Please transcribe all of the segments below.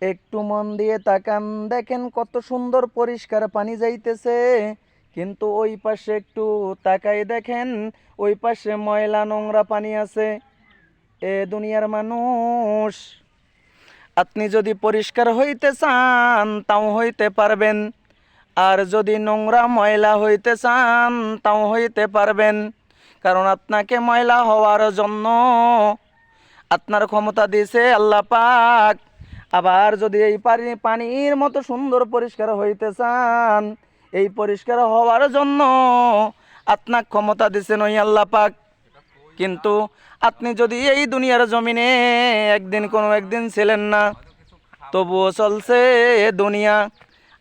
একটু মন দিয়ে তাকান, দেখেন কত সুন্দর পরিষ্কার পানি যাইতেছে। কিন্তু ওই পাশে একটু তাকাই দেখেন, ওই পাশে ময়লা নোংরা পানি আছে। এ দুনিয়ার মানুষ, আপনি যদি পরিষ্কার হইতে চান তাও হইতে পারবেন, আর যদি নোংরা ময়লা হইতে চান তাও হইতে পারবেন। কারণ আপনাকে ময়লা হওয়ার জন্য আপনার ক্ষমতা দিয়েছে আল্লাহ পাক। আবার যদি এই পানির মতো সুন্দর পরিষ্কার হইতে চান, এই পরিষ্কার হওয়ার জন্য আপনার ক্ষমতা দিয়েছেন ওই আল্লাহ পাক। কিন্তু আপনি যদি এই দুনিয়ার জমিনে কোনো একদিন ছিলেন না, তবুও চলছে দুনিয়া।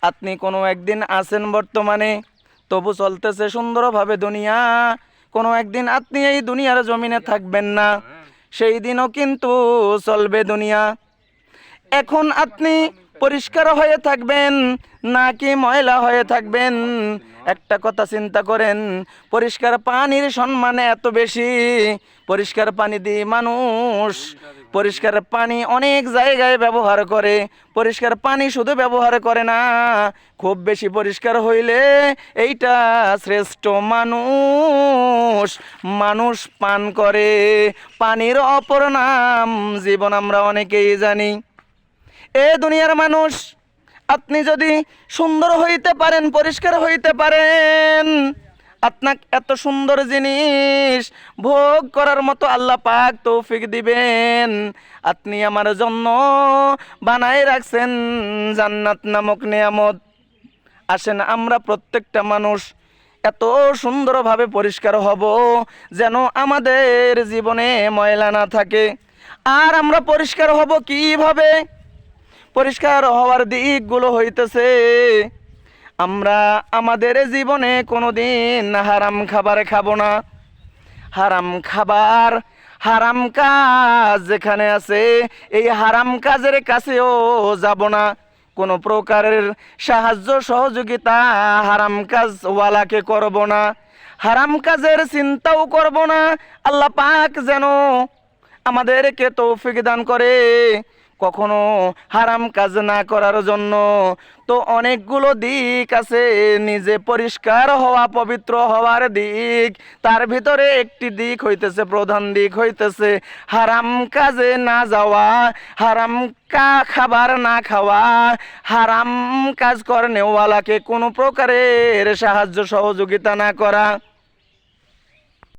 আপনি কোনো একদিন আছেন বর্তমানে, তবু চলতেছে সুন্দরভাবে দুনিয়া। কোনো একদিন আপনি এই দুনিয়ার জমিনে থাকবেন না, সেই দিনও কিন্তু চলবে দুনিয়া। এখন আপনি পরিষ্কার হয়ে থাকবেন নাকি ময়লা হয়ে থাকবেন? একটা কথা চিন্তা করেন, পরিষ্কার পানির সম্মান এত বেশি। পরিষ্কার পানি দিয়ে মানুষ পরিষ্কার পানি অনেক জায়গায় ব্যবহার করে। পরিষ্কার পানি শুধু ব্যবহার করে না, খুব বেশি পরিষ্কার হইলে এইটা শ্রেষ্ঠ মানুষ মানুষ পান করে। পানির অপর নাম জীবন, আমরা অনেকেই জানি। এ দুনিয়ার মানুষ, আপনি যদি সুন্দর হইতে পারেন, পরিষ্কার হইতে পারেন, আপনাকে এত সুন্দর জিনিস ভোগ করার মতো আল্লাহ পাক তৌফিক দিবেন। আপনি আমার জন্য বানায় রাখছেন জান্নাত নামক নিয়ামত। আসেন আমরা প্রত্যেকটা মানুষ এত সুন্দরভাবে পরিষ্কার হব যেন আমাদের জীবনে ময়লা না থাকে। আর আমরা পরিষ্কার হব কিভাবে? পরিষ্কার হওয়ার দিকগুলো হইতেছে, আমরা আমাদের জীবনে কোনোদিন হারাম খাবার খাবো না। হারাম খাবার, হারাম কাজ যেখানে আছে, এই হারাম কাজের কাছেও যাব না। কোনো প্রকারের সাহায্য সহযোগিতা হারাম কাজ ওয়ালাকে করব না, হারাম কাজের চিন্তাও করব না। আল্লাহ পাক যেন আমাদেরকে তৌফিক দান করে কখনো হারাম কাজ না করার জন্য। তো অনেকগুলো দিক আছে নিজে পরিষ্কার হওয়া, পবিত্র হওয়ার দিক। তার ভিতরে একটি দিক হইতেছে, প্রধান দিক হইতেছে হারাম কাজে না যাওয়া, হারাম খাবার না খাওয়া, হারাম কাজ করনেওয়ালাকে কোনো প্রকারের সাহায্য সহযোগিতা না করা।